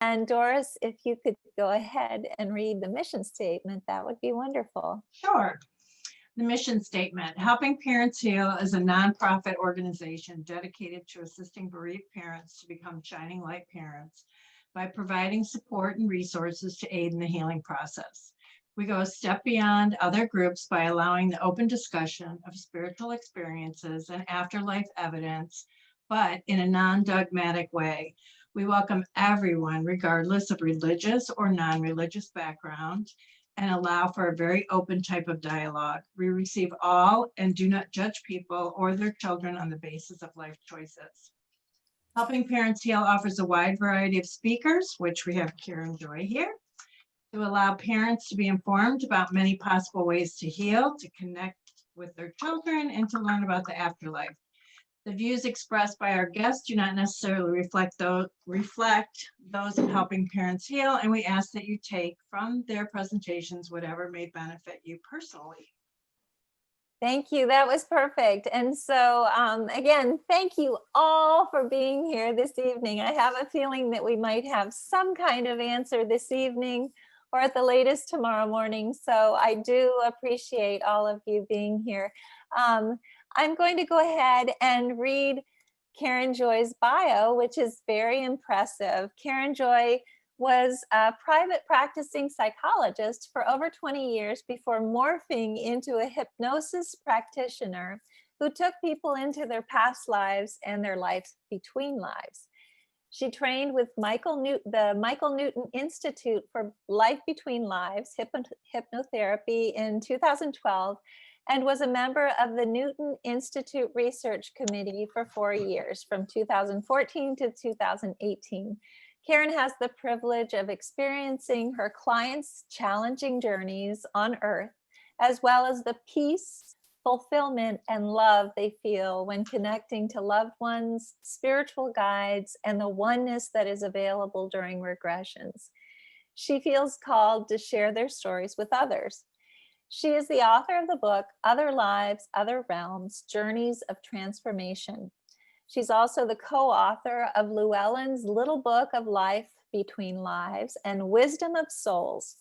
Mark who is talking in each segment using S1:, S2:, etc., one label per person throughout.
S1: And Doris, if you could go ahead and read the mission statement, that would be wonderful.
S2: Sure. The mission statement: Helping Parents Heal is a nonprofit organization dedicated to assisting bereaved parents to become shining light parents by providing support and resources to aid in the healing process. We go a step beyond other groups by allowing the open discussion of spiritual experiences and afterlife evidence, but in a non-dogmatic way. We welcome everyone, regardless of religious or non-religious background, and allow for a very open type of dialogue. We receive all and do not judge people or their children on the basis of life choices. Helping Parents Heal offers a wide variety of speakers, which we have Karen Joy here, to allow parents to be informed about many possible ways to heal, to connect with their children, and to learn about the afterlife. The views expressed by our guests do not necessarily reflect those of Helping Parents Heal, and we ask that you take from their presentations whatever may benefit you personally.
S1: Thank you. That was perfect. And so again, thank you all for being here this evening. I have a feeling that we might have some kind of answer this evening or at the latest tomorrow morning. So I do appreciate all of you being here. I'm going to go ahead and read Karen Joy's bio, which is very impressive. Karen Joy was a private practicing psychologist for over 20 years before morphing into a hypnosis practitioner who took people into their past lives and their life between lives. She trained with the Michael Newton Institute for Life Between Lives Hypnotherapy in 2012, and was a member of the Newton Institute Research Committee for 4 years, from 2014 to 2018. Karen has the privilege of experiencing her clients' challenging journeys on Earth, as well as the peace, fulfillment, and love they feel when connecting to loved ones, spiritual guides, and the oneness that is available during regressions. She feels called to share their stories with others. She is the author of the book, Other Lives, Other Realms, Journeys of Transformation. She's also the co-author of Llewellyn's Little Book of Life Between Lives and Wisdom of Souls.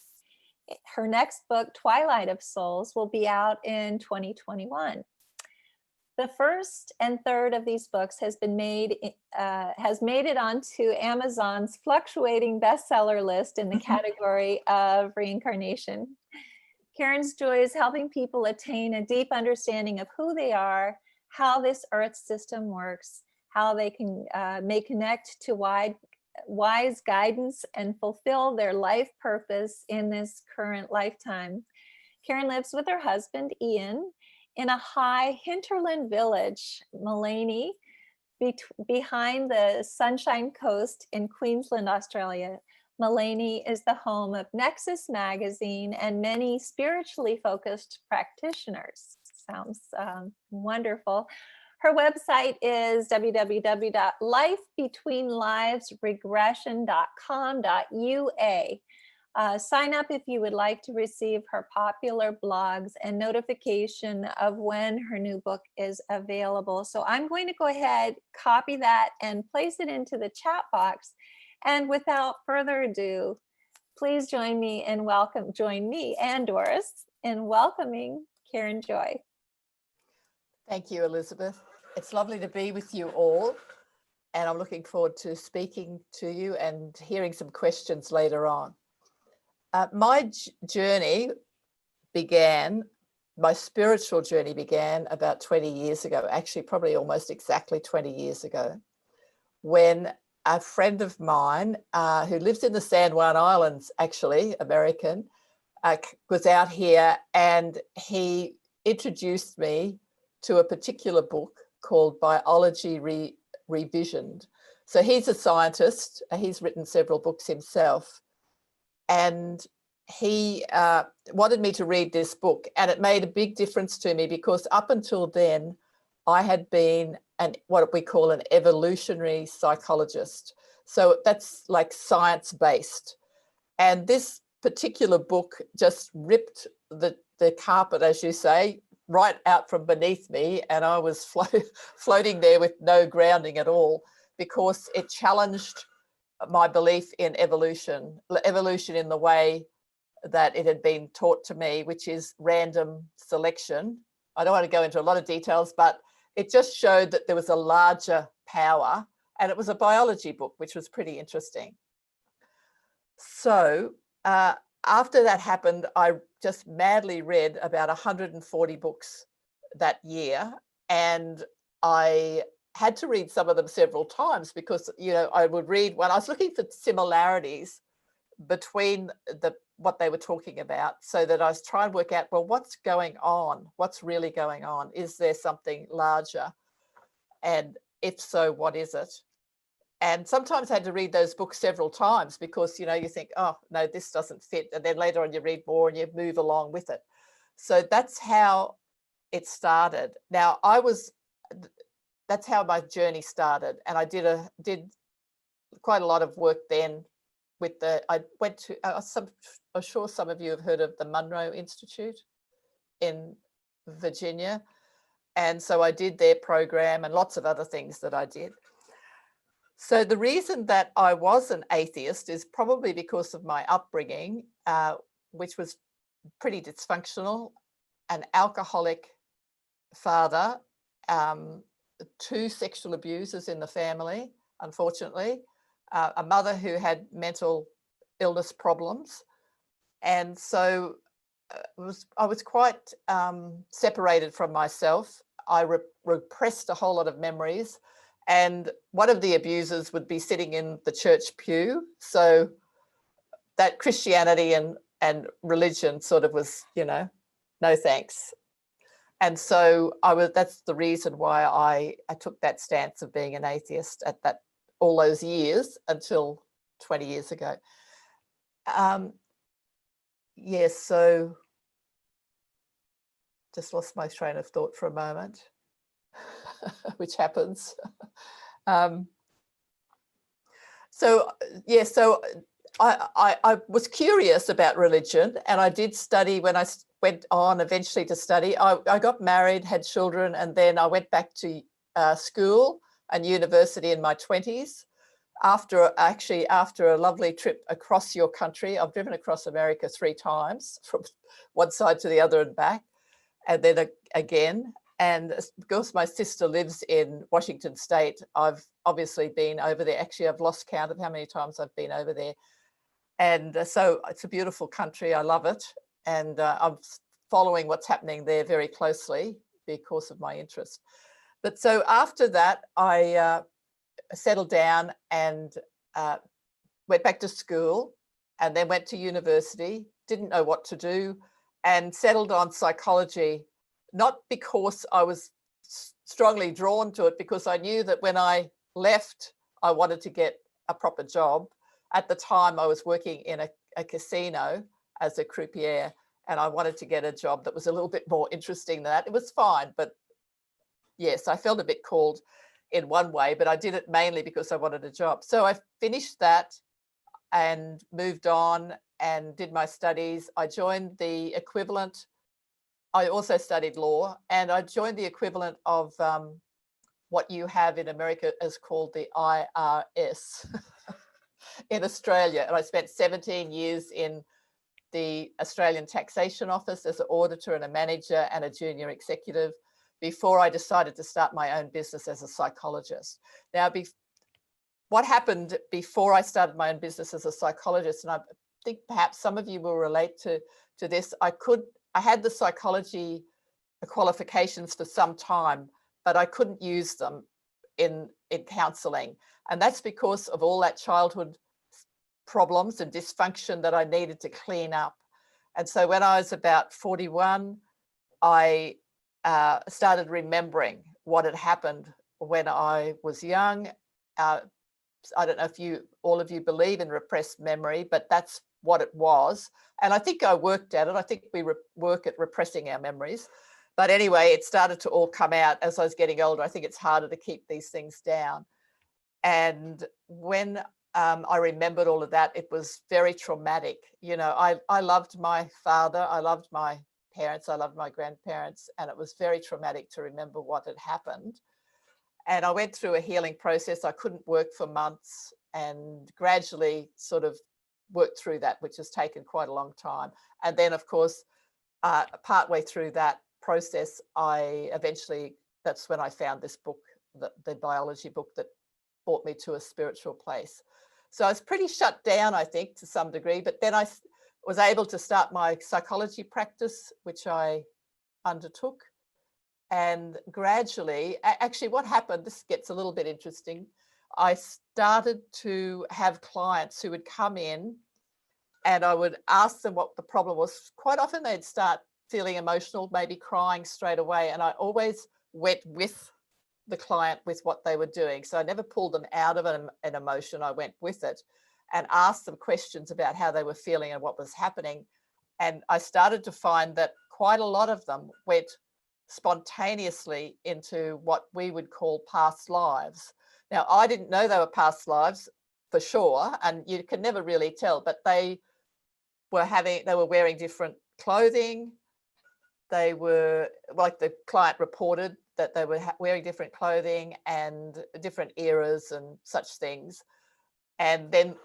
S1: Her next book, Twilight of Souls, will be out in 2021. The first and third of these books has made it onto Amazon's fluctuating bestseller list in the category of reincarnation. Karen's joy is helping people attain a deep understanding of who they are, how this Earth system works, how they may connect to wise guidance and fulfill their life purpose in this current lifetime. Karen lives with her husband, Ian, in a high hinterland village, Mullaney, behind the Sunshine Coast in Queensland, Australia. Mullaney is the home of Nexus magazine and many spiritually focused practitioners. Sounds wonderful. Her website is www.lifebetweenlivesregression.com.ua. Sign up if you would like to receive her popular blogs and notification of when her new book is available. So I'm going to go ahead, copy that, and place it into the chat box. And without further ado, please join me and Doris in welcoming Karen Joy.
S3: Thank you, Elizabeth. It's lovely to be with you all, and I'm looking forward to speaking to you and hearing some questions later on. My spiritual journey began about 20 years ago, actually probably almost exactly 20 years ago, when a friend of mine who lives in the San Juan Islands, actually, American, was out here, and he introduced me to a particular book called Biology Revisioned. So he's a scientist. He's written several books himself. And he wanted me to read this book, and it made a big difference to me because up until then, I had been what we call an evolutionary psychologist. So that's like science-based. And this particular book just ripped the carpet, as you say, right out from beneath me, and I was floating there with no grounding at all, because it challenged my belief in evolution in the way that it had been taught to me, which is random selection. I don't want to go into a lot of details, but it just showed that there was a larger power, and it was a biology book, which was pretty interesting. So after that happened, I just madly read about 140 books that year, and I had to read some of them several times because, you know, I would read when I was looking for similarities between what they were talking about, so that I was trying to work out, well, what's going on? What's really going on? Is there something larger? And if so, what is it? And sometimes I had to read those books several times because, you know, you think, oh, no, this doesn't fit. And then later on you read more and you move along with it. So that's how it started. Now, that's how my journey started. And I did quite a lot of work then with I went to, I'm sure some of you have heard of the Monroe Institute in Virginia. And so I did their program and lots of other things that I did. So the reason that I was an atheist is probably because of my upbringing, which was pretty dysfunctional. An alcoholic father, 2 sexual abusers in the family, unfortunately, a mother who had mental illness problems. And so I was quite separated from myself. I repressed a whole lot of memories. And one of the abusers would be sitting in the church pew. So that Christianity and religion sort of was, you know, no thanks. And so that's the reason why I took that stance of being an atheist at all those years until 20 years ago. Yes, so just lost my train of thought for a moment, which happens. So I was curious about religion, and I did study when I went on eventually to study. I got married, had children, and then I went back to school and university in my 20s. After a lovely trip across your country. I've driven across America 3 times from one side to the other and back, and then again. And because my sister lives in Washington State, I've obviously been over there. Actually, I've lost count of how many times I've been over there. And so it's a beautiful country. I love it. And I'm following what's happening there very closely because of my interest. But so after that, I settled down and went back to school, and then went to university, didn't know what to do, and settled on psychology, not because I was strongly drawn to it, because I knew that when I left, I wanted to get a proper job. At the time, I was working in a casino as a croupier, and I wanted to get a job that was a little bit more interesting than that. It was fine, but yes, I felt a bit called in one way, but I did it mainly because I wanted a job. So I finished that and moved on and did my studies. I joined the equivalent. I also studied law, and I joined the equivalent of what you have in America is called the IRS in Australia. And I spent 17 years in the Australian Taxation Office as an auditor and a manager and a junior executive before I decided to start my own business as a psychologist. Now, what happened before I started my own business as a psychologist, and I think perhaps some of you will relate to this, I had the psychology qualifications for some time, but I couldn't use them in counselling. And that's because of all that childhood problems and dysfunction that I needed to clean up. And so when I was about 41, I started remembering what had happened when I was young. I don't know if all of you believe in repressed memory, but that's what it was. And I think I worked at it. I think we work at repressing our memories. But anyway, it started to all come out as I was getting older. I think it's harder to keep these things down. And when I remembered all of that, it was very traumatic. You know, I loved my father. I loved my parents. I loved my grandparents. And it was very traumatic to remember what had happened. And I went through a healing process. I couldn't work for months. and gradually sort of worked through that, which has taken quite a long time. And then, of course, partway through that process, that's when I found this book, the biology book that brought me to a spiritual place. So I was pretty shut down, I think, to some degree, but then I was able to start my psychology practice, which I undertook. And gradually, actually what happened, this gets a little bit interesting. I started to have clients who would come in and I would ask them what the problem was. Quite often they'd start feeling emotional, maybe crying straight away. And I always went with the client with what they were doing. So I never pulled them out of an emotion. I went with it and asked them questions about how they were feeling and what was happening. And I started to find that quite a lot of them went spontaneously into what we would call past lives. Now, I didn't know they were past lives for sure, and you can never really tell, but they were wearing different clothing. They were, like the client reported, that they were wearing different clothing and different eras and such things. And then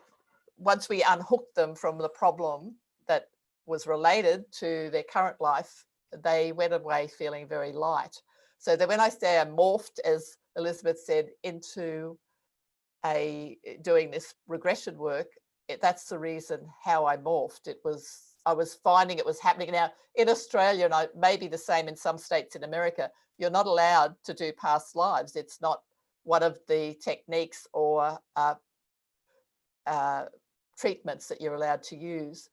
S3: once we unhooked them from the problem that was related to their current life, they went away feeling very light. So that when I say I morphed, as Elizabeth said, into doing this regression work, that's the reason how I morphed. I was finding it was happening. Now in Australia, and maybe the same in some states in America, you're not allowed to do past lives. It's not one of the techniques or treatments that you're allowed to use.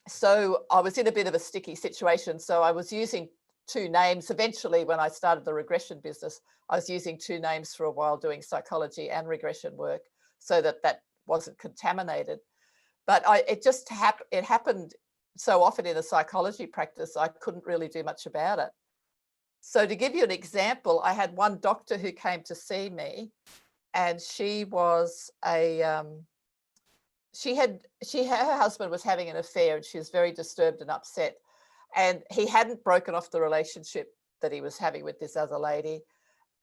S3: So I was in a bit of a sticky situation. So I was using two names. Eventually, when I started the regression business, I was using two names for a while, doing psychology and regression work, so that wasn't contaminated. But it happened so often in a psychology practice, I couldn't really do much about it. So to give you an example, I had one doctor who came to see me, and she was her husband was having an affair, and she was very disturbed and upset. And he hadn't broken off the relationship that he was having with this other lady.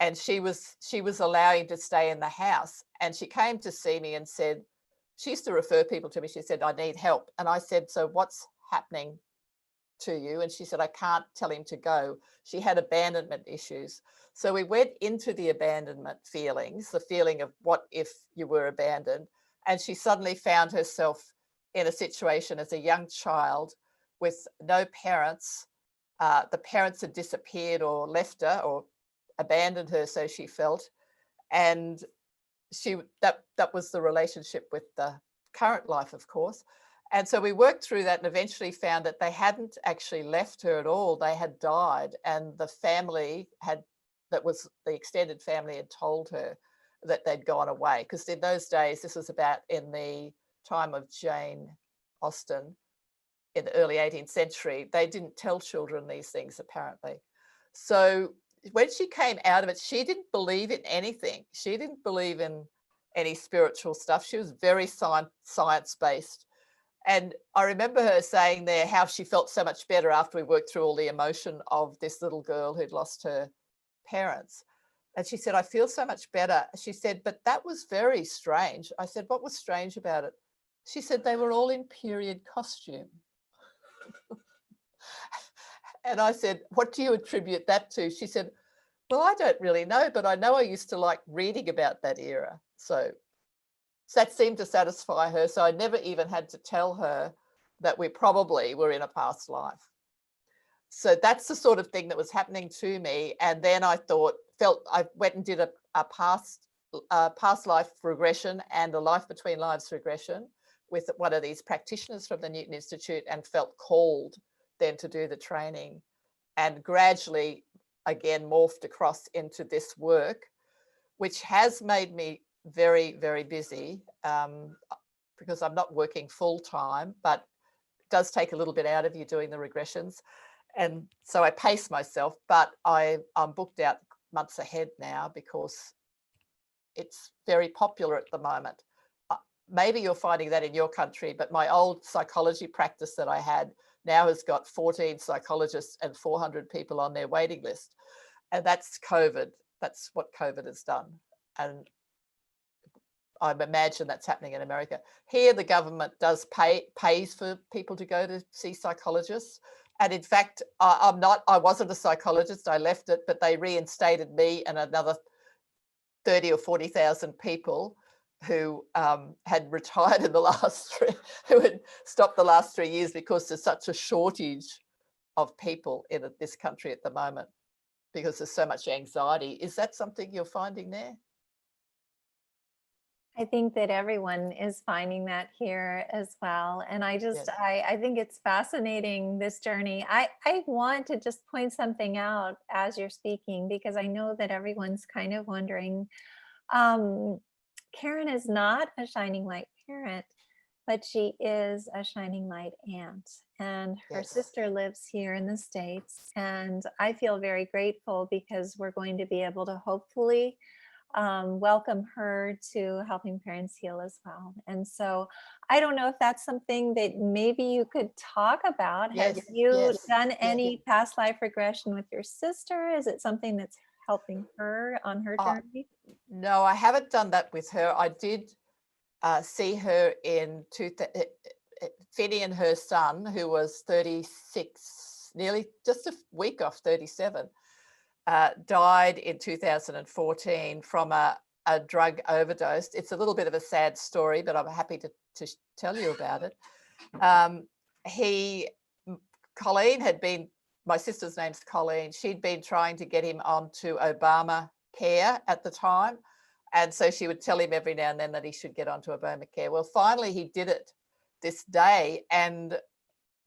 S3: And she was allowing him to stay in the house. And she came to see me and said, she used to refer people to me. She said, I need help. And I said, so what's happening to you? And she said, I can't tell him to go. She had abandonment issues. So we went into the abandonment feelings, the feeling of what if you were abandoned. And she suddenly found herself in a situation as a young child with no parents. The parents had disappeared or left her or abandoned her, so she felt. And that was the relationship with the current life, of course. And so we worked through that and eventually found that they hadn't actually left her at all. They had died, and the family the extended family had told her that they'd gone away. Because in those days, this was about in the time of Jane Austen in the early 18th century, they didn't tell children these things, apparently. So when she came out of it, she didn't believe in anything. She didn't believe in any spiritual stuff. She was very science-based. And I remember her saying there how she felt so much better after we worked through all the emotion of this little girl who'd lost her parents. And she said, I feel so much better. She said, but that was very strange. I said, what was strange about it? She said, they were all in period costume. And I said, what do you attribute that to? She said, well, I don't really know, but I know I used to like reading about that era. So that seemed to satisfy her. So I never even had to tell her that we probably were in a past life. So that's the sort of thing that was happening to me. And then I I went and did a past life regression and a Life Between Lives regression with one of these practitioners from the Newton Institute, and felt called then to do the training, and gradually again morphed across into this work, which has made me very, very busy, because I'm not working full time, but it does take a little bit out of you doing the regressions. And so I pace myself, but I'm booked out months ahead now because it's very popular at the moment. Maybe you're finding that in your country, but my old psychology practice that I had now has got 14 psychologists and 400 people on their waiting list. And that's COVID. That's what COVID has done. And I imagine that's happening in America. Here, the government does pays for people to go to see psychologists. And in fact, I wasn't a psychologist. I left it, but they reinstated me and another 30 or 40,000 people who had retired in the last who had stopped the last 3 years because there's such a shortage of people in this country at the moment because there's so much anxiety. Is that something you're finding there?
S1: I think that everyone is finding that here as well. And I just,
S3: Yes.
S1: I think it's fascinating, this journey. I want to just point something out as you're speaking, because I know that everyone's kind of wondering. Karen is not a shining light parent, but she is a shining light aunt. And her
S3: Yes.
S1: sister lives here in the States. And I feel very grateful because we're going to be able to hopefully welcome her to Helping Parents Heal as well. And so I don't know if that's something that maybe you could talk about. Have
S3: Yes,
S1: you
S3: yes,
S1: done
S3: yes.
S1: any past life regression with your sister? Is it something that's helping her on her journey?
S3: No, I haven't done that with her. I did see her in Finny and her son, who was 36, nearly just a week off 37, died in 2014 from a drug overdose. It's a little bit of a sad story, but I'm happy to tell you about it. Colleen had been, my sister's name's Colleen, she'd been trying to get him onto Obamacare at the time. And so she would tell him every now and then that he should get onto Obamacare. Well, finally he did it this day, and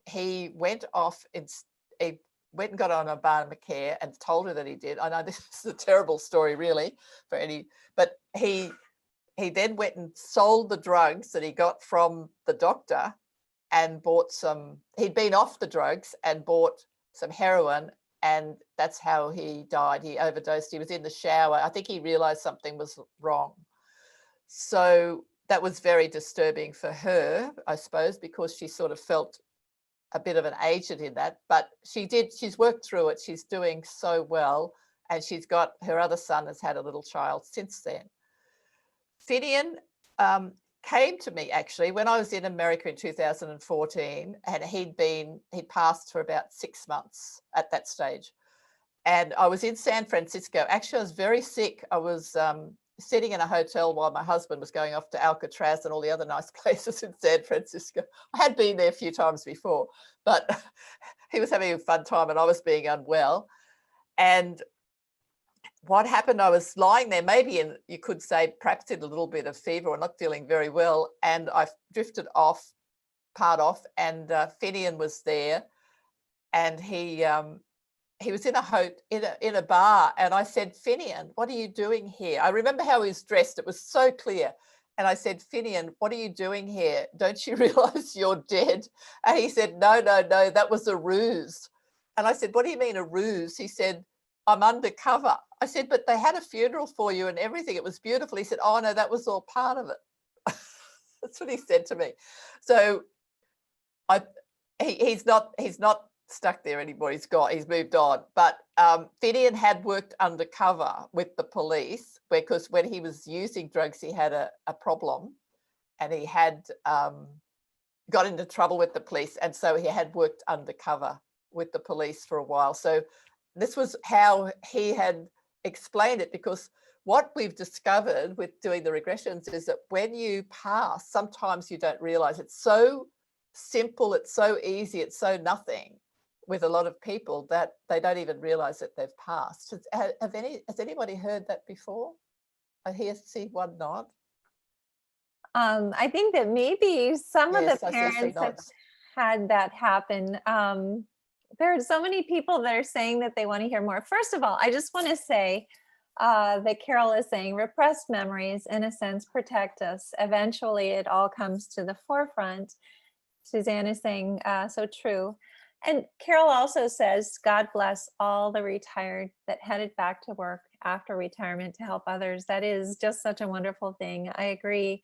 S3: he went off, he went and got on Obamacare and told her that he did. I know this is a terrible story really for any, but he then went and sold the drugs that he got from the doctor and bought he'd been off the drugs and bought some heroin, and that's how he died. He overdosed. He was in the shower. I think he realized something was wrong. So that was very disturbing for her, I suppose, because she sort of felt a bit of an agent in that, but she's worked through it. She's doing so well, and she's got, her other son has had a little child since then. Finian came to me actually when I was in America in 2014, and he'd passed for about 6 months at that stage. And I was in San Francisco. Actually, I was very sick. I was sitting in a hotel while my husband was going off to Alcatraz and all the other nice places in San Francisco. I had been there a few times before, but he was having a fun time and I was being unwell. And what happened, I was lying there, maybe in, you could say, perhaps in a little bit of fever or not feeling very well. And I drifted off, part off, and Finian was there. And he was in a bar, and I said, Finian, what are you doing here? I remember how he was dressed. It was so clear. And I said, Finian, what are you doing here? Don't you realize you're dead? And he said, no, that was a ruse. And I said, what do you mean a ruse? He said, I'm undercover. I said, but they had a funeral for you and everything. It was beautiful. He said, oh no, that was all part of it. That's what he said to me. So he's not stuck there anymore. He's moved on. But Finian had worked undercover with the police because when he was using drugs, he had a problem, and he had got into trouble with the police. And so he had worked undercover with the police for a while. So this was how he had explained it, because what we've discovered with doing the regressions is that when you pass, sometimes you don't realize it's so simple, it's so easy, it's so nothing with a lot of people that they don't even realize that they've passed. Has anybody heard that before? I see one nod.
S1: I think that maybe some of
S3: Yes,
S1: the
S3: I see
S1: parents have
S3: nods.
S1: had that happen. There are so many people that are saying that they want to hear more. First of all, I just want to say that Carol is saying repressed memories, in a sense, protect us. Eventually, it all comes to the forefront. Suzanne is saying, so true. And Carol also says, God bless all the retired that headed back to work after retirement to help others. That is just such a wonderful thing. I agree.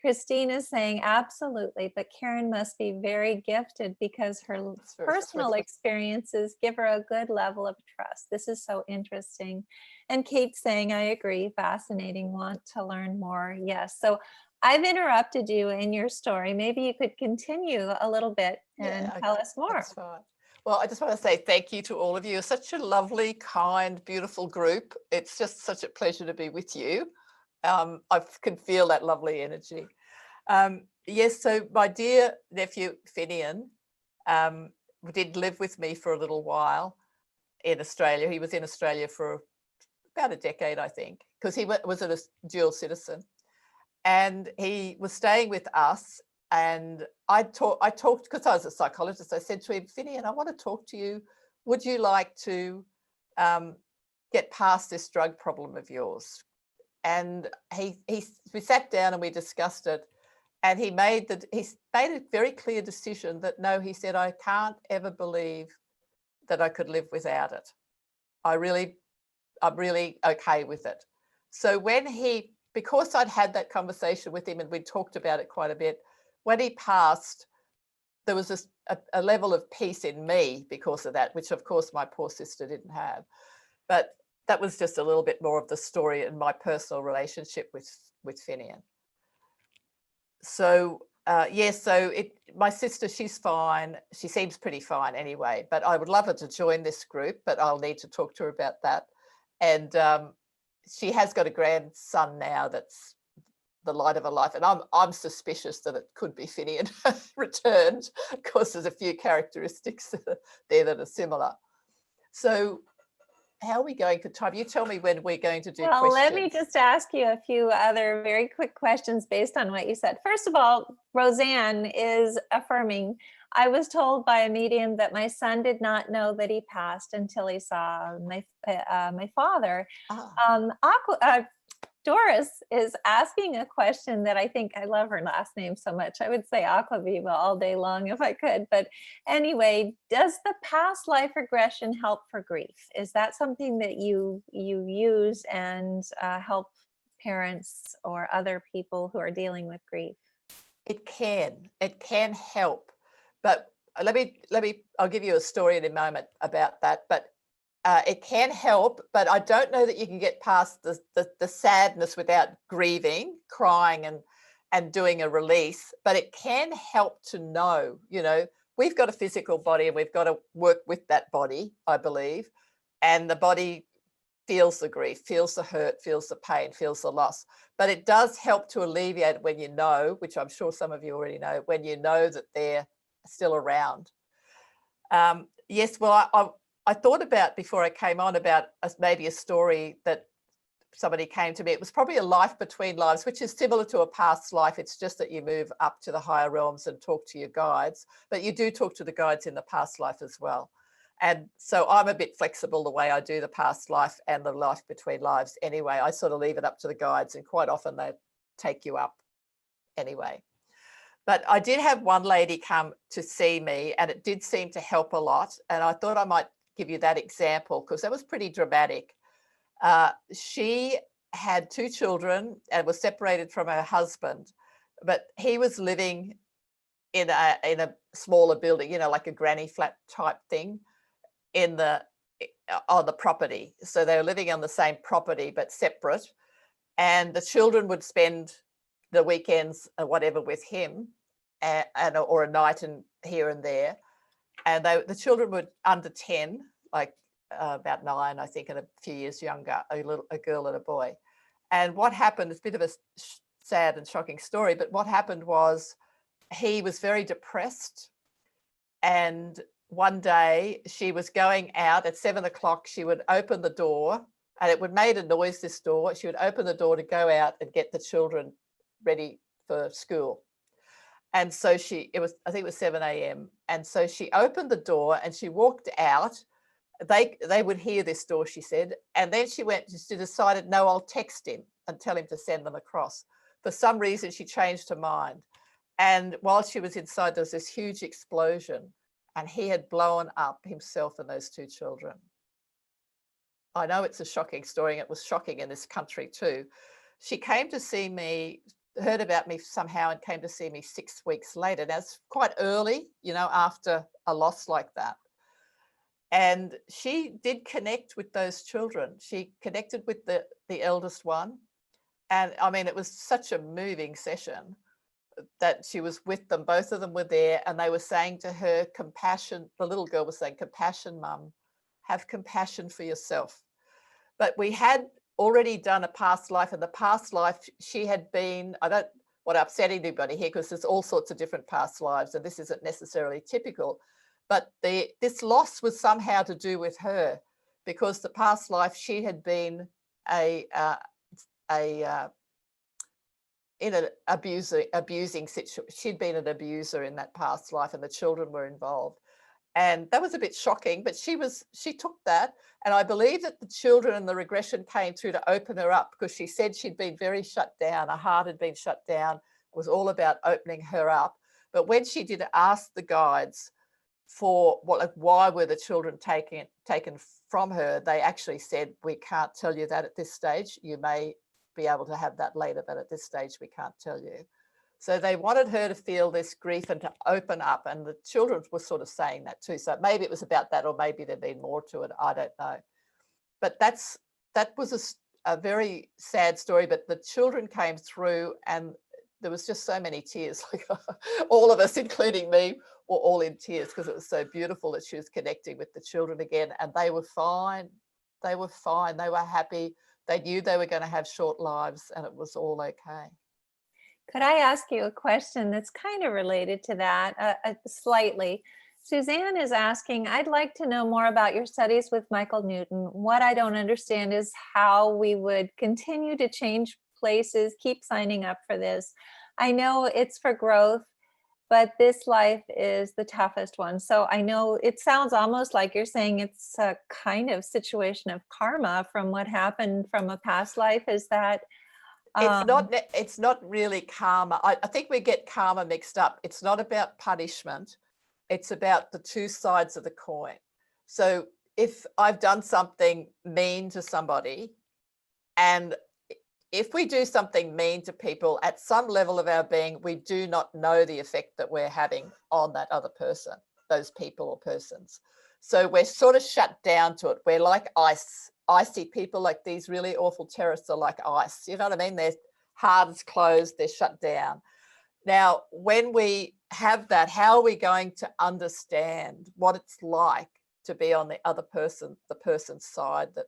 S1: Christine is saying absolutely, but Karen must be very gifted because her
S3: That's very
S1: personal
S3: sweet.
S1: experiences give her a good level of trust. This is so interesting. And Kate's saying, I agree, fascinating, want to learn more. Yes. So I've interrupted you in your story. Maybe you could continue a little bit and
S3: Yeah,
S1: tell us more.
S3: that's fine. Well, I just want to say thank you to all of you. You're such a lovely, kind, beautiful group. It's just such a pleasure to be with you. I can feel that lovely energy. Yes, so my dear nephew, Finian, did live with me for a little while in Australia. He was in Australia for about a decade, I think, because he was a dual citizen. And he was staying with us. And I talked, because I was a psychologist, I said to him, Finian, I want to talk to you. Would you like to get past this drug problem of yours? And we sat down and we discussed it. And he made a very clear decision that no, he said, I can't ever believe that I could live without it. I'm really okay with it. So because I'd had that conversation with him and we'd talked about it quite a bit, when he passed, there was a level of peace in me because of that, which of course my poor sister didn't have. But that was just a little bit more of the story in my personal relationship with Finian. So yes, my sister, she's fine. She seems pretty fine anyway, but I would love her to join this group, but I'll need to talk to her about that. And she has got a grandson now that's the light of her life, and I'm suspicious that it could be Finian returned, because there's a few characteristics there that are similar. So how are we going for time? You tell me when we're going to do
S1: Well,
S3: questions.
S1: let me just ask you a few other very quick questions based on what you said. First of all, Roseanne is affirming, I was told by a medium that my son did not know that he passed until he saw my father. Doris is asking a question that I think, I love her last name so much. I would say Aquaviva all day long if I could. But anyway, does the past life regression help for grief? Is that something that you use and help parents or other people who are dealing with grief?
S3: It can help, but I'll give you a story in a moment about that. But it can help, but I don't know that you can get past the sadness without grieving, crying, and doing a release. But it can help to know, we've got a physical body and we've got to work with that body, I believe. And the body feels the grief, feels the hurt, feels the pain, feels the loss. But it does help to alleviate it when you know, which I'm sure some of you already know, when you know that they're still around. Yes, well, I thought about, before I came on, about maybe a story that somebody came to me. It was probably a life between lives, which is similar to a past life. It's just that you move up to the higher realms and talk to your guides, but you do talk to the guides in the past life as well. And so I'm a bit flexible the way I do the past life and the life between lives anyway. I sort of leave it up to the guides, and quite often they take you up anyway. But I did have one lady come to see me, and it did seem to help a lot. And I thought I might give you that example because that was pretty dramatic. She had 2 children and was separated from her husband, but he was living in a smaller building, like a granny flat type thing on the property. So they were living on the same property but separate, and the children would spend the weekends or whatever with him, or a night here and there. And the children were under 10, like about 9, I think, and a few years younger, a girl and a boy. And what happened, it's a bit of a sad and shocking story, but what happened was he was very depressed. And one day she was going out at 7 o'clock. She would open the door, and it would make a noise, this door. She would open the door to go out and get the children ready for school. And so I think it was 7 a.m. And so she opened the door and she walked out. They would hear this door, she said. And then she decided, no, I'll text him and tell him to send them across. For some reason, she changed her mind. And while she was inside, there was this huge explosion, and he had blown up himself and those 2 children. I know it's a shocking story, and it was shocking in this country too. She came to see me heard about me somehow and came to see me 6 weeks later. That's quite early, you know, after a loss like that. And she did connect with those children. She connected with the eldest one. And I mean, it was such a moving session that she was with them. Both of them were there, and they were saying to her, compassion. The little girl was saying, compassion, mum, have compassion for yourself. But we had already done a past life. In the past life, she had been, I don't want to upset anybody here because there's all sorts of different past lives, and this isn't necessarily typical. But this loss was somehow to do with her, because the past life she had been in an abusing situation. She'd been an abuser in that past life, and the children were involved. And that was a bit shocking, but she took that. And I believe that the children and the regression came through to open her up, because she said she'd been very shut down. Her heart had been shut down. It was all about opening her up. But when she did ask the guides for why were the children taken from her, they actually said, we can't tell you that at this stage. You may be able to have that later, but at this stage we can't tell you. So they wanted her to feel this grief and to open up, and the children were sort of saying that too. So maybe it was about that, or maybe there'd been more to it, I don't know. But that was a very sad story. But the children came through, and there was just so many tears. Like all of us, including me, were all in tears, because it was so beautiful that she was connecting with the children again, and they were fine. They were fine. They were happy. They knew they were going to have short lives, and it was all okay.
S1: Could I ask you a question that's kind of related to that, slightly? Suzanne is asking, I'd like to know more about your studies with Michael Newton. What I don't understand is how we would continue to change places, keep signing up for this. I know it's for growth, but this life is the toughest one. So I know it sounds almost like you're saying it's a kind of situation of karma from what happened from a past life. Is that?
S3: It's not really karma. I think we get karma mixed up. It's not about punishment. It's about the two sides of the coin. So if I've done something mean to somebody, and if we do something mean to people, at some level of our being, we do not know the effect that we're having on that other person, those people or persons. So we're sort of shut down to it. We're like ice. Icy people, like these really awful terrorists, are like ice. You know what I mean? Their heart is closed, they're shut down. Now, when we have that, how are we going to understand what it's like to be on the other person, the person's side that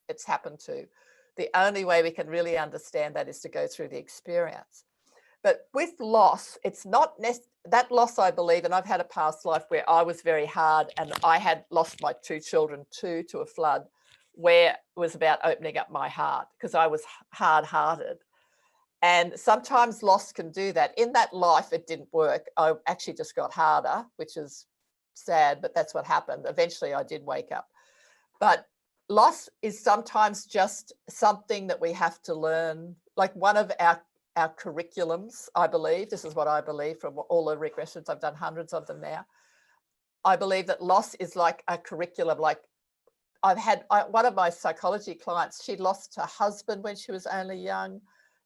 S3: it's happened to? The only way we can really understand that is to go through the experience. But with loss, it's not that loss, I believe, and I've had a past life where I was very hard, and I had lost my two children too to a flood, where it was about opening up my heart, because I was hard-hearted. And sometimes loss can do that. In that life, it didn't work. I actually just got harder, which is sad, but that's what happened. Eventually, I did wake up. But loss is sometimes just something that we have to learn. Like one of our curriculums, I believe, this is what I believe from all the regressions, I've done hundreds of them now. I believe that loss is like a curriculum. Like I've had one of my psychology clients, she lost her husband when she was only young.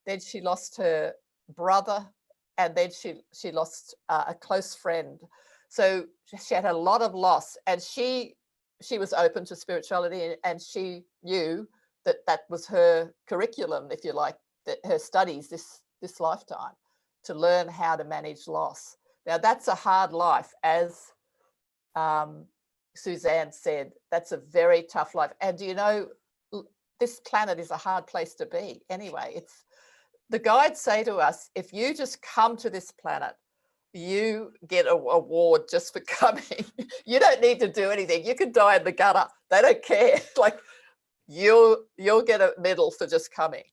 S3: Then she lost her brother, and then she lost a close friend. So she had a lot of loss, and she was open to spirituality, and she knew that that was her curriculum, if you like, that her studies this lifetime, to learn how to manage loss. Now that's a hard life, as Suzanne said. That's a very tough life. And you know, this planet is a hard place to be anyway. It's the guides say to us, if you just come to this planet, you get an award just for coming. You don't need to do anything. You can die in the gutter. They don't care. Like you'll get a medal for just coming.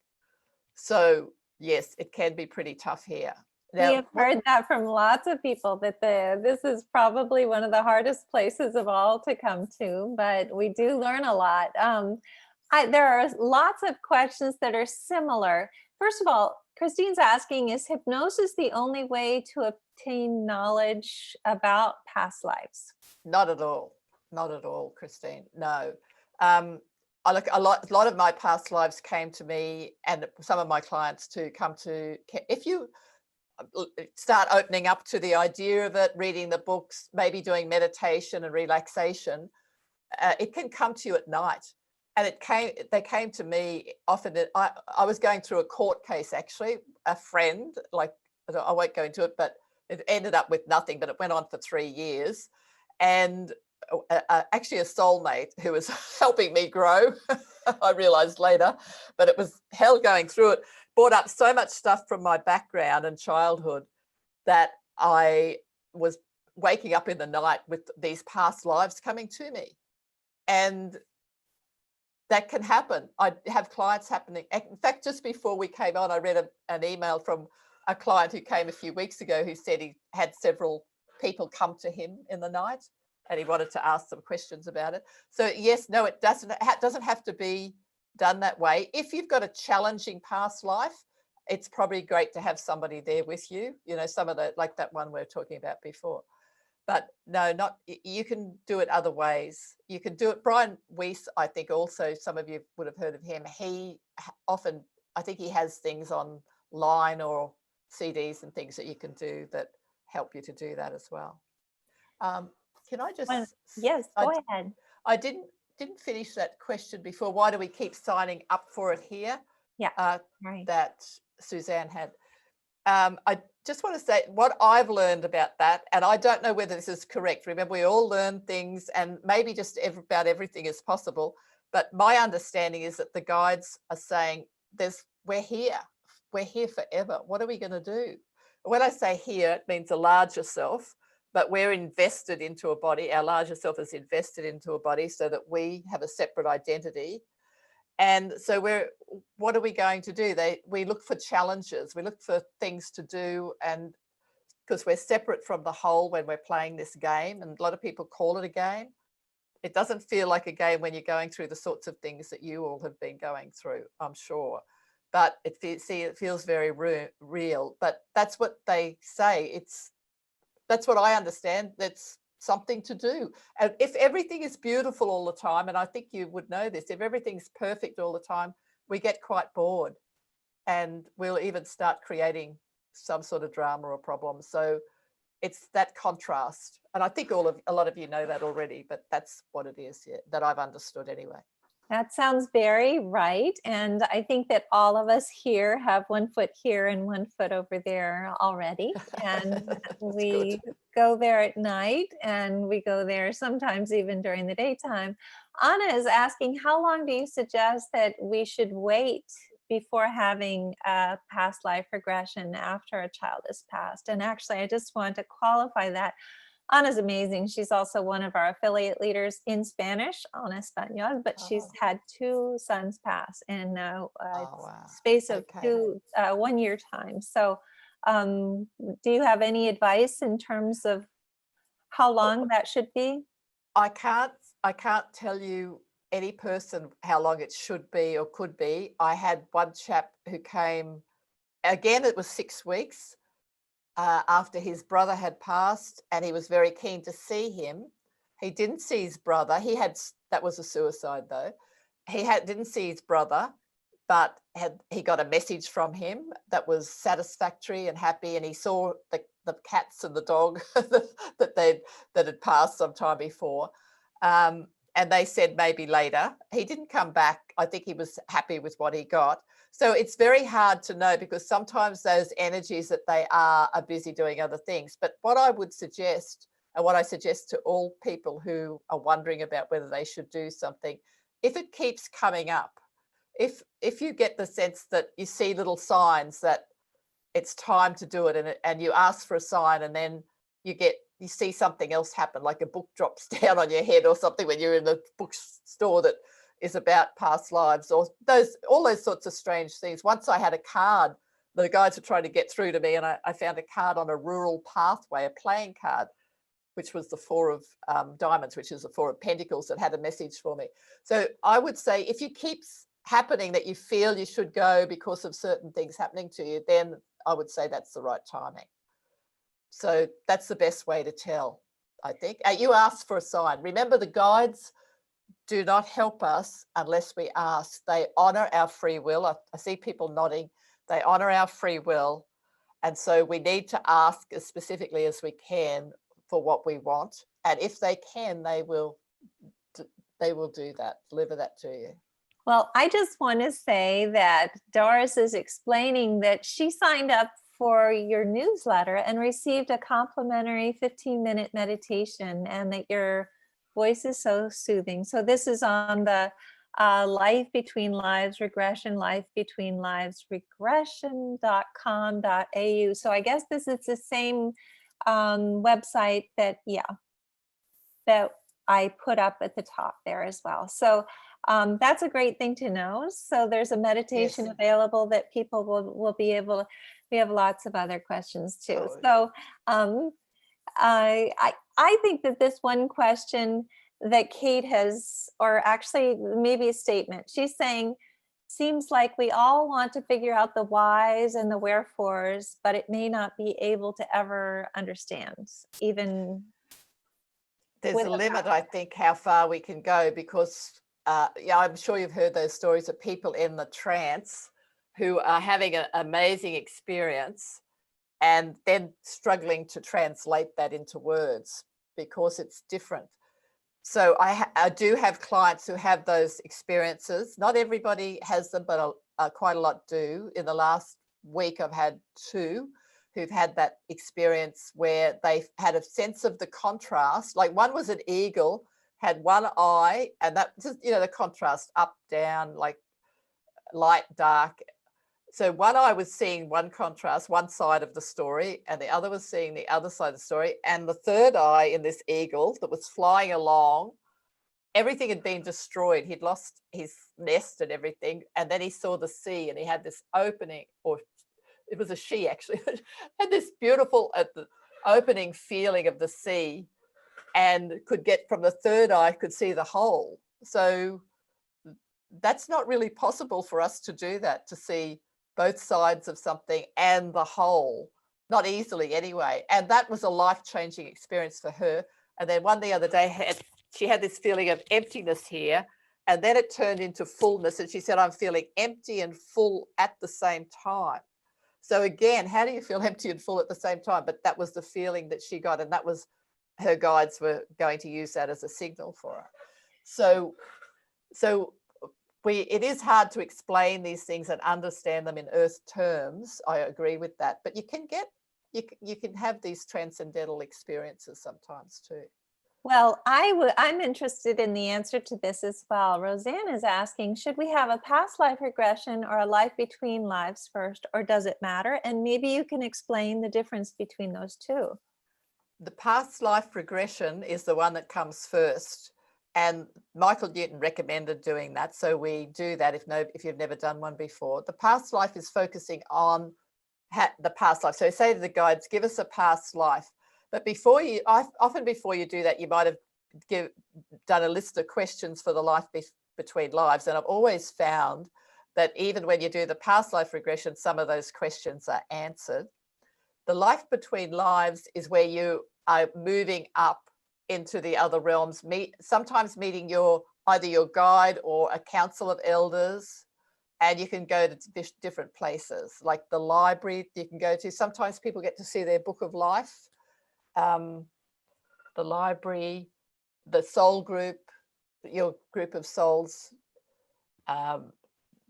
S3: So yes, it can be pretty tough here.
S1: Now, we have heard that from lots of people, that this is probably one of the hardest places of all to come to, but we do learn a lot. There are lots of questions that are similar. First of all, Christine's asking, is hypnosis the only way to obtain knowledge about past lives?
S3: Not at all. Not at all, Christine. No. a lot of my past lives came to me, and some of my clients too come to, if you start opening up to the idea of it, reading the books, maybe doing meditation and relaxation, it can come to you at night. And they came to me often. I was going through a court case, actually, a friend, like, I won't go into it, but it ended up with nothing, but it went on for 3 years. And actually a soulmate who was helping me grow, I realized later, but it was hell going through it, brought up so much stuff from my background and childhood that I was waking up in the night with these past lives coming to me. And that can happen. I have clients happening. In fact, just before we came on, I read an email from a client who came a few weeks ago who said he had several people come to him in the night and he wanted to ask some questions about it. So yes, no, it doesn't have to be done that way. If you've got a challenging past life, it's probably great to have somebody there with you, some of the, like that one we were talking about before. But no, you can do it other ways. You can do it. Brian Weiss, I think also some of you would have heard of him. He often, I think he has things online or CDs and things that you can do that help you to do that as well. Can I just?
S1: Yes, go ahead.
S3: I didn't finish that question before. Why do we keep signing up for it here?
S1: Yeah, right.
S3: That Suzanne had. I just want to say what I've learned about that, and I don't know whether this is correct. Remember, we all learn things, and maybe just about everything is possible. But my understanding is that the guides are saying, we're here forever. What are we going to do? When I say here, it means a larger self, but we're invested into a body. Our larger self is invested into a body so that we have a separate identity. And so what are we going to do? We look for challenges. We look for things to do, and because we're separate from the whole when we're playing this game, and a lot of people call it a game. It doesn't feel like a game when you're going through the sorts of things that you all have been going through, I'm sure. But it feels very real. But that's what they say. That's what I understand. That's something to do. And if everything is beautiful all the time, and I think you would know this, if everything's perfect all the time, we get quite bored, and we'll even start creating some sort of drama or problem. So it's that contrast. And I think a lot of you know that already, but that's what it is, yeah, that I've understood anyway.
S1: That sounds very right. And I think that all of us here have one foot here and one foot over there already. And we go there at night, and we go there sometimes even during the daytime. Anna is asking, how long do you suggest that we should wait before having a past life regression after a child has passed? And actually, I just want to qualify that. Ana's amazing. She's also one of our affiliate leaders in Spanish, Ana Español, but she's had 2 sons pass in space of 1 year time. So do you have any advice in terms of how long that should be?
S3: I can't tell you any person how long it should be or could be. I had one chap who came, again, it was 6 weeks. After his brother had passed, and he was very keen to see him. He didn't see his brother. That was a suicide though. Didn't see his brother, but he got a message from him that was satisfactory and happy, and he saw the cats and the dog that had passed some time before. And they said maybe later. He didn't come back. I think he was happy with what he got. So it's very hard to know, because sometimes those energies that they are busy doing other things. But what I would suggest, and what I suggest to all people who are wondering about whether they should do something, if it keeps coming up, if you get the sense that you see little signs that it's time to do it, and you ask for a sign, and then you see something else happen, like a book drops down on your head or something when you're in the bookstore that is about past lives, or all those sorts of strange things. Once I had a card, the guides were trying to get through to me, and I found a card on a rural pathway, a playing card, which was the 4 of diamonds, which is the 4 of pentacles, that had a message for me. So I would say, if it keeps happening that you feel you should go because of certain things happening to you, then I would say that's the right timing. So that's the best way to tell, I think. You asked for a sign. Remember, the guides do not help us unless we ask. They honor our free will. I see people nodding. They honor our free will. And so we need to ask as specifically as we can for what we want. And if they can, they will do that, deliver that to you.
S1: Well, I just want to say that Doris is explaining that she signed up for your newsletter and received a complimentary 15-minute meditation, and that your voice is so soothing. So this is on the Life Between Lives Regression, Life Between Lives regression.com.au. So I guess this is the same website that, that I put up at the top there as well. So that's a great thing to know. So there's a meditation
S3: Yes.
S1: available that people will be able to. We have lots of other questions too.
S3: Oh.
S1: So I think that this one question that Kate has, or actually maybe a statement, she's saying, seems like we all want to figure out the whys and the wherefores, but it may not be able to ever understand, even.
S3: There's a limit, I think, how far we can go, because I'm sure you've heard those stories of people in the trance who are having an amazing experience and then struggling to translate that into words because it's different. So I do have clients who have those experiences. Not everybody has them, but quite a lot do. In the last week, I've had 2 who've had that experience where they've had a sense of the contrast. Like one was an eagle, had one eye, and that just, the contrast, up, down, like light, dark. So one eye was seeing one contrast, one side of the story, and the other was seeing the other side of the story. And the third eye in this eagle that was flying along, everything had been destroyed. He'd lost his nest and everything. And then he saw the sea, and he had this opening, or it was a she actually, had this beautiful opening feeling of the sea, and could get from the third eye, could see the whole. So that's not really possible for us to do that, to see both sides of something and the whole, not easily anyway. And that was a life-changing experience for her. And then the other day, she had this feeling of emptiness here, and then it turned into fullness. And she said, I'm feeling empty and full at the same time. So again, how do you feel empty and full at the same time? But that was the feeling that she got, and that was, her guides were going to use that as a signal for her. So it is hard to explain these things and understand them in earth terms. I agree with that, but you can have these transcendental experiences sometimes too.
S1: Well, I'm interested in the answer to this as well. Roseanne is asking, should we have a past life regression or a life between lives first, or does it matter? And maybe you can explain the difference between those two.
S3: The past life regression is the one that comes first. And Michael Newton recommended doing that. So we do that if you've never done one before. The past life is focusing on the past life. So say to the guides, give us a past life. But often before you do that, you might have done a list of questions for the life between lives. And I've always found that even when you do the past life regression, some of those questions are answered. The life between lives is where you are moving up into the other realms, sometimes meeting either your guide or a council of elders, and you can go to different places, like the library you can go to. Sometimes people get to see their book of life, the library, the soul group, your group of souls,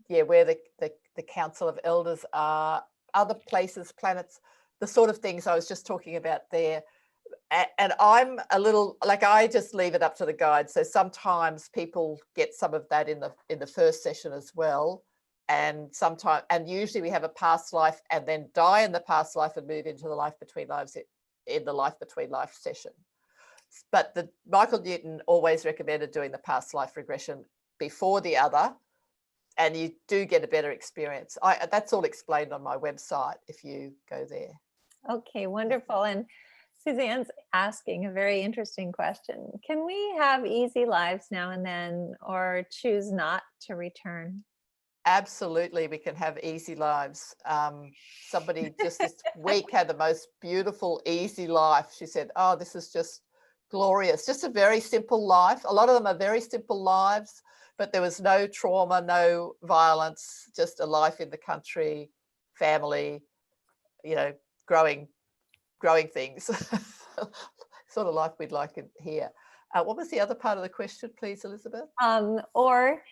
S3: where the council of elders are, other places, planets, the sort of things I was just talking about there. And I'm a little, like, I just leave it up to the guide. So sometimes people get some of that in the first session as well. And usually we have a past life and then die in the past life and move into the life between lives in the life between life session. But Michael Newton always recommended doing the past life regression before the other, and you do get a better experience. That's all explained on my website if you go there.
S1: Okay, wonderful. And Suzanne's asking a very interesting question. Can we have easy lives now and then, or choose not to return?
S3: Absolutely, we can have easy lives. Somebody just this week had the most beautiful, easy life. She said, oh, this is just glorious. Just a very simple life. A lot of them are very simple lives, but there was no trauma, no violence, just a life in the country, family, you know, growing things. Sort of life we'd like it here. What was the other part of the question, please, Elizabeth?
S1: Or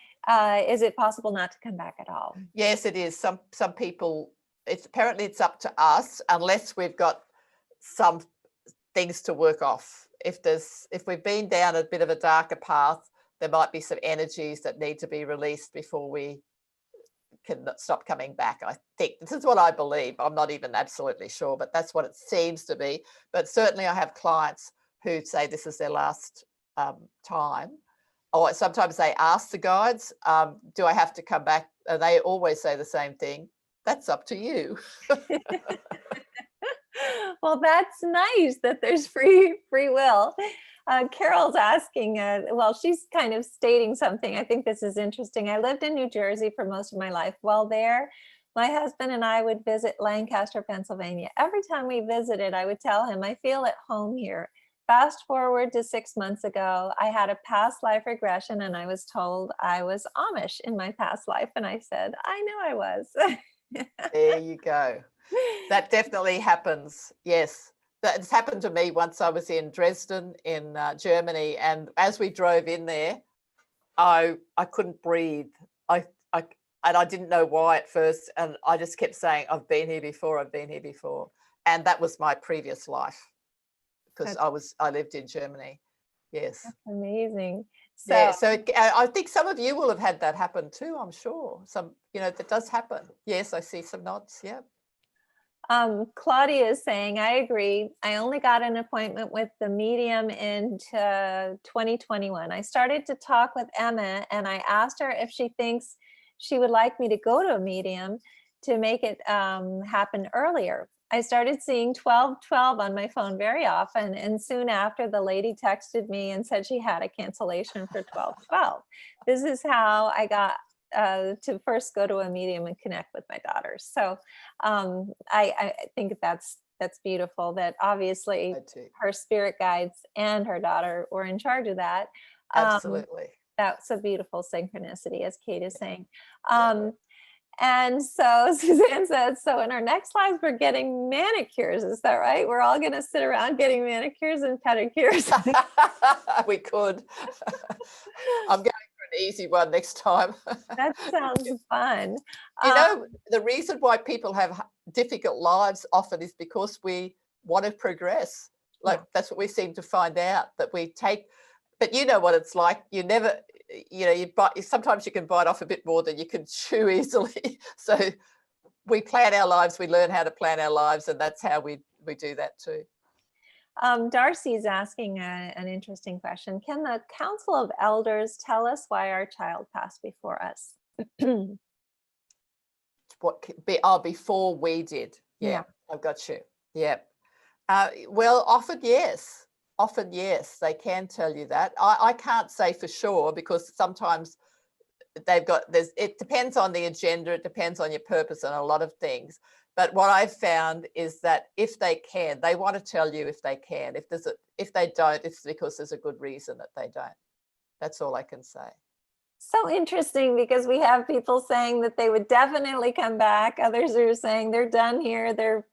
S1: is it possible not to come back at all?
S3: Yes, it is. Some people, it's up to us, unless we've got some things to work off. If we've been down a bit of a darker path, there might be some energies that need to be released before we can stop coming back. I think this is what I believe. I'm not even absolutely sure, but that's what it seems to be. But certainly I have clients who say this is their last time, or sometimes they ask the guides, do I have to come back? And they always say the same thing: that's up to you.
S1: Well, that's nice that there's free will. Carol's asking, well, she's kind of stating something. I think this is interesting. I lived in New Jersey for most of my life. While there, my husband and I would visit Lancaster, Pennsylvania. Every time we visited, I would tell him, I feel at home here. Fast forward to 6 months ago, I had a past life regression and I was told I was Amish in my past life. And I said, I knew I was.
S3: There you go. That definitely happens. Yes. It's happened to me once. I was in Dresden in Germany, and as we drove in there, I couldn't breathe. I didn't know why at first, and I just kept saying, I've been here before, and that was my previous life, because I lived in Germany. Yes.
S1: That's amazing.
S3: So I think some of you will have had that happen too. I'm sure that does happen. Yes, I see some nods. Yeah.
S1: Claudia is saying, I agree. I only got an appointment with the medium in 2021. I started to talk with Emma and I asked her if she thinks she would like me to go to a medium to make it happen earlier. I started seeing 1212 on my phone very often. And soon after, the lady texted me and said she had a cancellation for 1212. This is how I got to first go to a medium and connect with my daughter. So I think that's beautiful that obviously her spirit guides and her daughter were in charge of that.
S3: Absolutely.
S1: That's a beautiful synchronicity, as Kate is saying. And so Suzanne says, so in our next lives, we're getting manicures. Is that right? We're all going to sit around getting manicures and pedicures.
S3: We could. I'm going for an easy one next time.
S1: That sounds fun.
S3: The reason why people have difficult lives often is because we want to progress. That's what we seem to find out, that we take, but you know what it's like. You never, sometimes you can bite off a bit more than you can chew easily. So we plan our lives, we learn how to plan our lives, and that's how we do that too.
S1: Darcy's asking an interesting question. Can the Council of Elders tell us why our child passed before us?
S3: Before we did.
S1: Yeah.
S3: I've got you. Yeah. Well, often yes, they can tell you that. I can't say for sure, because sometimes it depends on the agenda, it depends on your purpose and a lot of things. But what I've found is that if they can, they want to tell you if they can. If they don't, it's because there's a good reason that they don't. That's all I can say.
S1: So interesting, because we have people saying that they would definitely come back. Others are saying they're done here. They're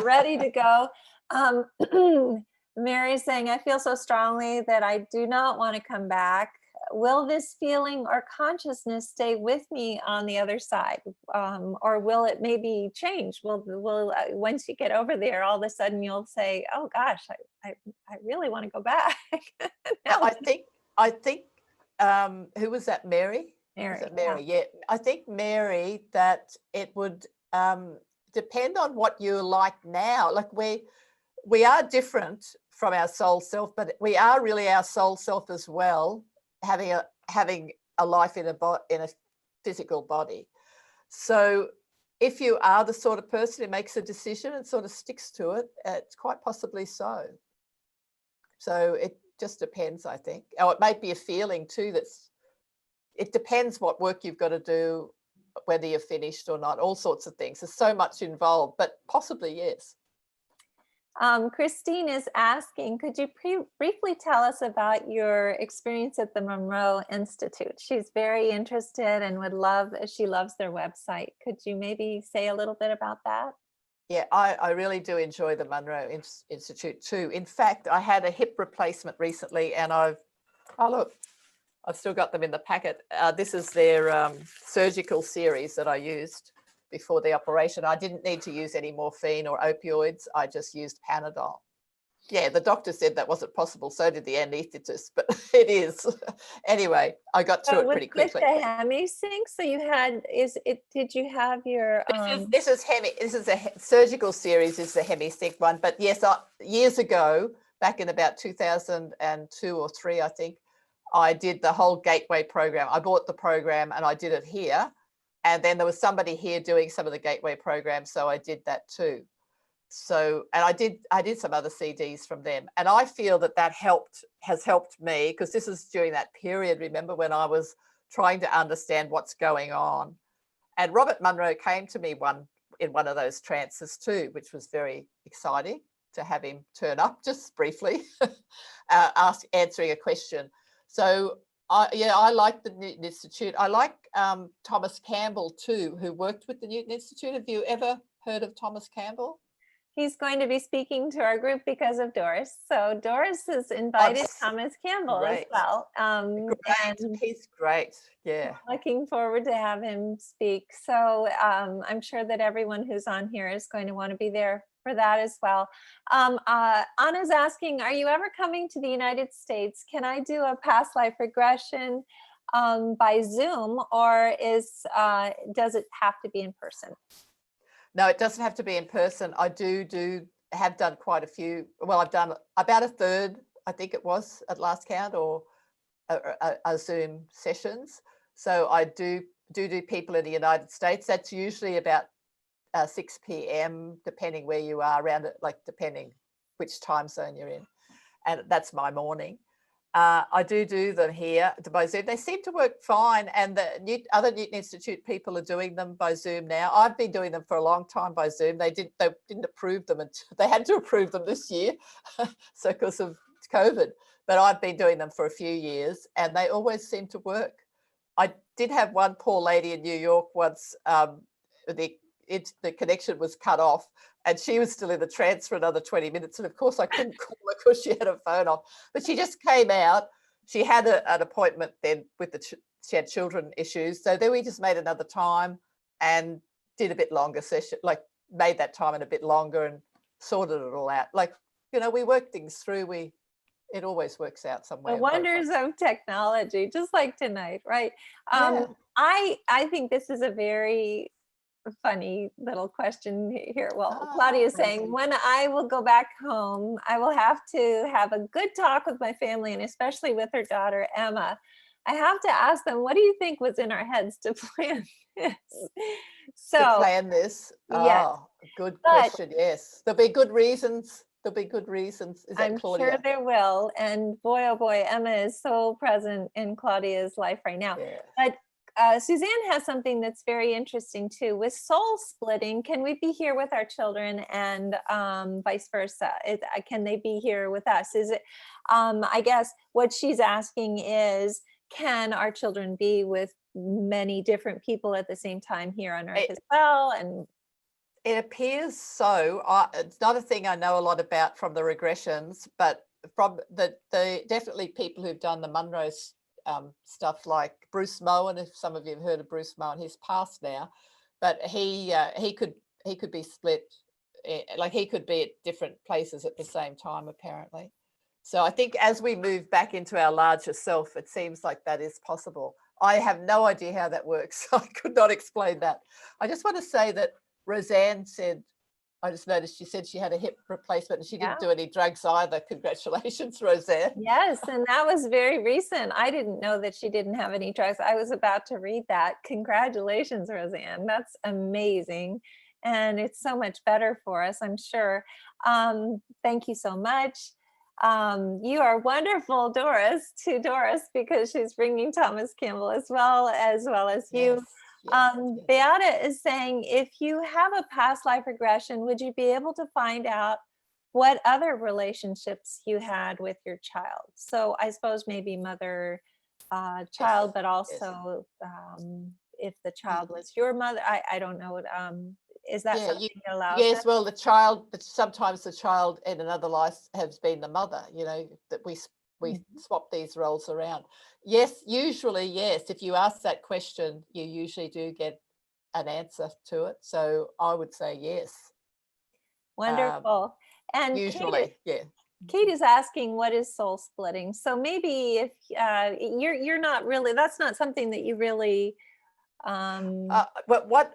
S1: ready to go. Mary's saying, I feel so strongly that I do not want to come back. Will this feeling or consciousness stay with me on the other side? Or will it maybe change? Will once you get over there, all of a sudden you'll say, oh gosh, I really want to go back.
S3: I think who was that? Mary?
S1: Mary.
S3: Yeah. I think, Mary, that it would depend on what you're like now. Like we are different from our soul self, but we are really our soul self as well, having a life in a physical body. So if you are the sort of person who makes a decision and sort of sticks to it, it's quite possibly so. So it just depends, I think. Or it might be a feeling too. It depends what work you've got to do, whether you're finished or not, all sorts of things. There's so much involved, but possibly yes.
S1: Christine is asking, could you briefly tell us about your experience at the Monroe Institute? She's very interested and would love, she loves their website. Could you maybe say a little bit about that?
S3: Yeah, I really do enjoy the Monroe Institute too. In fact, I had a hip replacement recently, and oh look, I've still got them in the packet. This is their surgical series that I used before the operation. I didn't need to use any morphine or opioids. I just used Panadol. Yeah, the doctor said that wasn't possible. So did the anaesthetist, but it is. Anyway, I got through
S1: So
S3: it
S1: was
S3: pretty
S1: it
S3: quickly.
S1: the hemi-sync? So you had, did you have your,
S3: This is a surgical series, is the hemi-sync one. But yes, years ago, back in about 2002 or 3, I think, I did the whole Gateway program. I bought the program and I did it here. And then there was somebody here doing some of the Gateway programs, so I did that too. So, and I did some other CDs from them, and I feel that has helped me, because this is during that period, remember, when I was trying to understand what's going on. And Robert Monroe came to me in one of those trances too, which was very exciting to have him turn up just briefly, answering a question. So I like the Newton Institute. I like Thomas Campbell too, who worked with the Newton Institute. Have you ever heard of Thomas Campbell?
S1: he's going to be speaking to our group because of Doris. So Doris has invited Thomas Campbell as well.
S3: Great.
S1: And
S3: He's great. Yeah.
S1: looking forward to have him speak. So I'm sure that everyone who's on here is going to want to be there for that as well. Anna's asking, are you ever coming to the United States? Can I do a past life regression by Zoom, or does it have to be in person?
S3: No, it doesn't have to be in person. I have done quite a few. Well, I've done about a third, I think it was at last count, or a Zoom sessions. So I do people in the United States. That's usually about 6 p.m, depending where you are, around it, like depending which time zone you're in. And that's my morning. I do them here by Zoom. They seem to work fine, and the other Newton Institute people are doing them by Zoom now. I've been doing them for a long time by Zoom. They didn't approve them, and they had to approve them this year, so because of COVID. But I've been doing them for a few years, and they always seem to work. I did have one poor lady in New York once. The connection was cut off, and she was still in the trance for another 20 minutes. And of course, I couldn't call her because she had her phone off. But she just came out. She had an appointment then she had children issues. So then we just made another time and did a bit longer session, like made that time and a bit longer and sorted it all out. Like, we work things through. It always works out somewhere.
S1: The wonders of technology, just like tonight, right?
S3: Yeah.
S1: I think this is a very funny little question here. Well, Claudia is saying, when I will go back home, I will have to have a good talk with my family, and especially with her daughter, Emma. I have to ask them, what do you think was in our heads to plan this?
S3: To plan this?
S1: Yes.
S3: Good question. Yes. There'll be good reasons. Is that
S1: I'm
S3: Claudia?
S1: sure there will. And boy, oh boy, Emma is so present in Claudia's life right now.
S3: Yeah.
S1: But Suzanne has something that's very interesting too. With soul splitting, can we be here with our children, and vice versa? Can they be here with us? Is it? I guess what she's asking is, can our children be with many different people at the same time here on Earth as well? And
S3: it appears so. It's not a thing I know a lot about from the regressions, but from the definitely people who've done the Monroe's stuff, like Bruce Moen. If some of you have heard of Bruce Moen, he's passed now, but he could be split, like he could be at different places at the same time, apparently. So I think as we move back into our larger self, it seems like that is possible. I have no idea how that works. I could not explain that. I just want to say that Roseanne said, I just noticed she said she had a hip replacement and she didn't do any drugs either. Congratulations, Roseanne.
S1: Yes, and that was very recent. I didn't know that she didn't have any drugs. I was about to read that. Congratulations, Roseanne. That's amazing. And it's so much better for us, I'm sure. Thank you so much. You are wonderful, Doris, because she's bringing Thomas Campbell as well as you.
S3: Yes.
S1: Beata is saying, if you have a past life regression, would you be able to find out what other relationships you had with your child. So I suppose maybe mother, child, but
S3: Yes.
S1: also if the child
S3: Ye-
S1: was your mother. I don't know. Is that
S3: Yeah,
S1: something that allows
S3: yes,
S1: that?
S3: well, the child, but sometimes the child in another life has been the mother, that we
S1: Mhm.
S3: swap these roles around. Yes, usually, yes. If you ask that question, you usually do get an answer to it. So I would say yes. Um,
S1: Wonderful. And
S3: Usually, yeah.
S1: Kate is asking, what is soul splitting? So maybe if you're not really, that's not something that you really
S3: But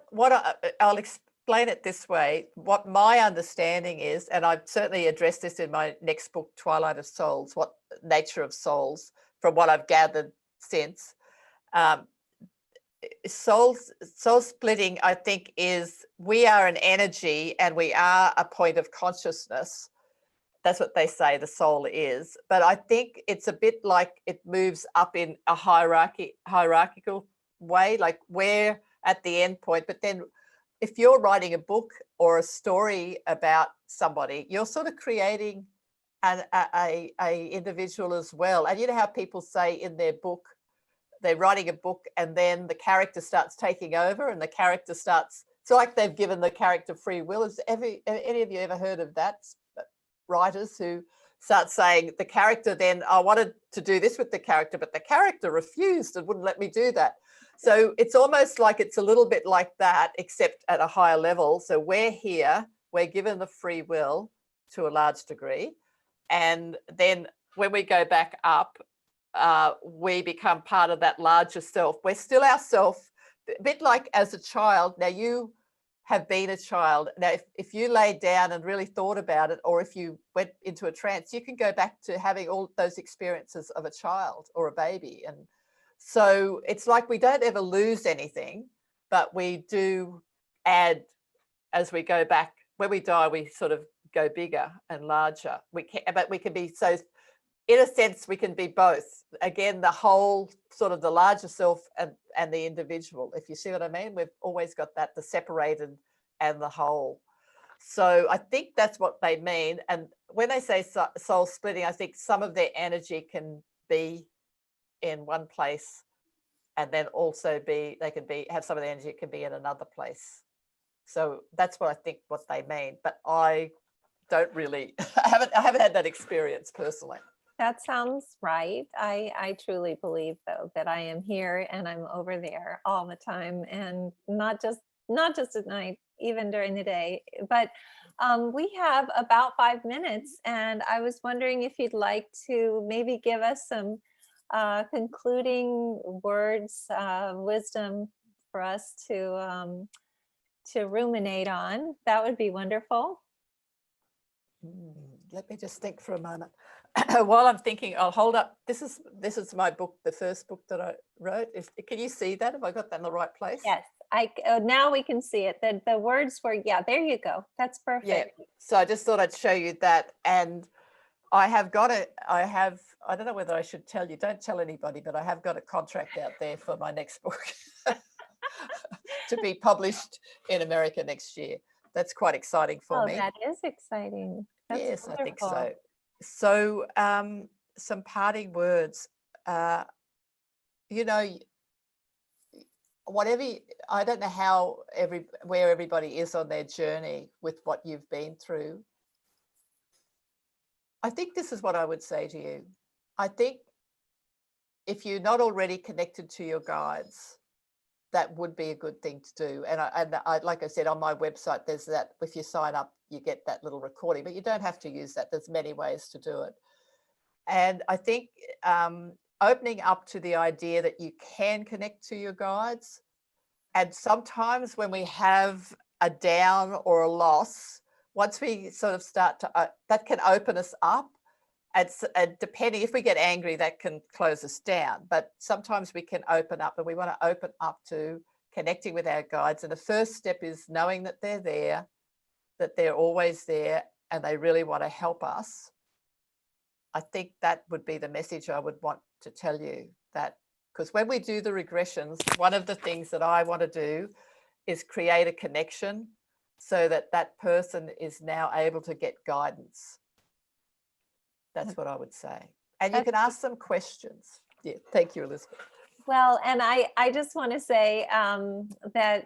S3: I'll explain it this way. What my understanding is, and I've certainly addressed this in my next book, Twilight of Souls, what nature of souls, from what I've gathered since. Um, soul splitting, I think, is we are an energy and we are a point of consciousness. That's what they say the soul is. But I think it's a bit like it moves up in a hierarchical way, like we're at the end point. But then if you're writing a book or a story about somebody, you're sort of creating a individual as well. And you know how people say in their book, they're writing a book and then the character starts taking over and the character starts, it's like they've given the character free will. Has any of you ever heard of that? Writers who start saying the character, then I wanted to do this with the character, but the character refused and wouldn't let me do that. So it's almost like it's a little bit like that, except at a higher level. So we're here, we're given the free will to a large degree. And then when we go back up, we become part of that larger self. We're still ourself, a bit like as a child. Now you have been a child. Now, if you laid down and really thought about it, or if you went into a trance, you can go back to having all those experiences of a child or a baby. And so it's like we don't ever lose anything, but we do add as we go back. When we die, we sort of go bigger and larger. But we can be so, in a sense, we can be both. Again, the whole sort of the larger self and the individual, if you see what I mean. We've always got that, the separated and the whole. So I think that's what they mean. And when they say soul splitting, I think some of their energy can be in one place and then also they can have some of the energy can be in another place. So that's what I think what they mean. But I don't really, I haven't had that experience personally.
S1: that sounds right. I truly believe though that I am here and I'm over there all the time, and not just at night, even during the day. But we have about 5 minutes, and I was wondering if you'd like to maybe give us some concluding words, wisdom for us to ruminate on. That would be wonderful.
S3: Let me just think for a moment. While I'm thinking, I'll hold up. This is my book, the first book that I wrote. Can you see that? Have I got that in the right place?
S1: Yes, now we can see it. The words were, yeah, there you go. That's perfect.
S3: Yeah. So I just thought I'd show you that. And I don't know whether I should tell you, don't tell anybody, but I have got a contract out there for my next book to be published in America next year. That's quite exciting for me.
S1: That is exciting. That's
S3: Yes,
S1: wonderful.
S3: I think so. So some parting words. Whatever, I don't know where everybody is on their journey with what you've been through. I think this is what I would say to you. I think if you're not already connected to your guides, that would be a good thing to do. And I like I said, on my website, there's that, if you sign up, you get that little recording, but you don't have to use that. There's many ways to do it. And I think opening up to the idea that you can connect to your guides. And sometimes when we have a down or a loss, once we sort of start to, that can open us up. And depending, if we get angry, that can close us down. But sometimes we can open up, and we want to open up to connecting with our guides. And the first step is knowing that they're there, that they're always there, and they really want to help us. I think that would be the message I would want to tell you, that because when we do the regressions, one of the things that I want to do is create a connection so that that person is now able to get guidance. That's what I would say. And you can ask them questions. Yeah, thank you, Elizabeth.
S1: Well, and I just want to say that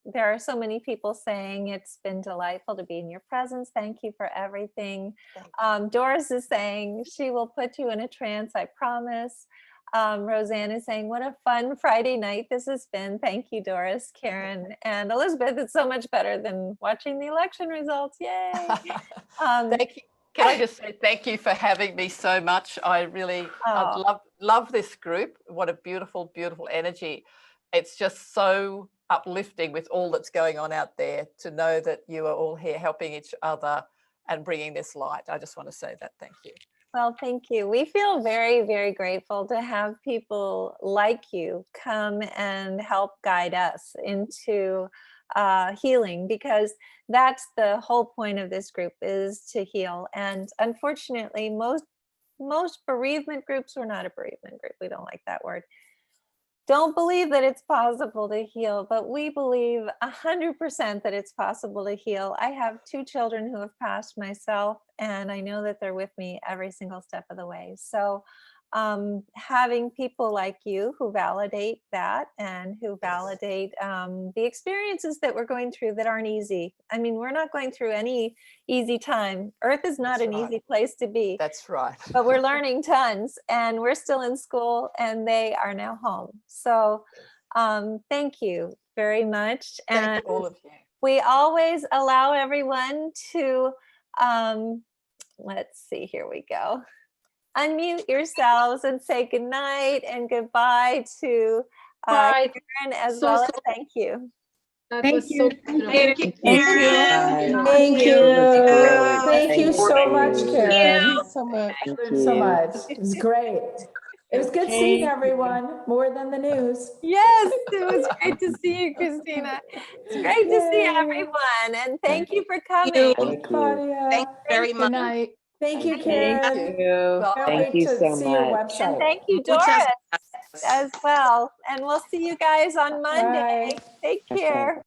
S1: there are so many people saying it's been delightful to be in your presence. Thank you for everything. Doris is saying she will put you in a trance, I promise. Roseanne is saying, what a fun Friday night this has been. Thank you, Doris, Karen, and Elizabeth. It's so much better than watching the election results. Yay.
S3: Thank you. Can I just say thank you for having me so much? I really love this group. What a beautiful, beautiful energy. It's just so uplifting with all that's going on out there to know that you are all here helping each other and bringing this light. I just want to say that. Thank you.
S1: Well, thank you. We feel very, very grateful to have people like you come and help guide us into healing, because that's the whole point of this group, is to heal. And unfortunately, most bereavement groups, we're not a bereavement group, we don't like that word, don't believe that it's possible to heal, but we believe 100% that it's possible to heal. I have 2 children who have passed myself, and I know that they're with me every single step of the way. So having people like you who validate that and who validate the experiences that we're going through that aren't easy. I mean, we're not going through any easy time. Earth is not an easy place to be.
S3: That's right.
S1: But we're learning tons, and we're still in school, and they are now home. So thank you very much. And
S3: thank all of you.
S1: We always allow everyone to, let's see, here we go. Unmute yourselves and say good night and goodbye to Karen as well as thank you.
S4: Thank you.
S2: Thank you.
S4: Thank you. Thank you so much, Karen. So much. I learned so much. It was great. It was good seeing everyone, more than the news.
S1: Yes, it was great to see you, Christina. It's great to see everyone, and thank you for coming.
S4: Thank you, Claudia.
S5: Thank you very much.
S4: Good night. Thank you, Karen.
S5: Thank you.
S4: Can't
S5: Thank
S4: wait
S5: you
S4: to
S5: so
S4: see your
S5: much.
S4: website.
S1: And thank you, Doris, as well. And we'll see you guys on Monday.
S4: Bye.
S1: Take care.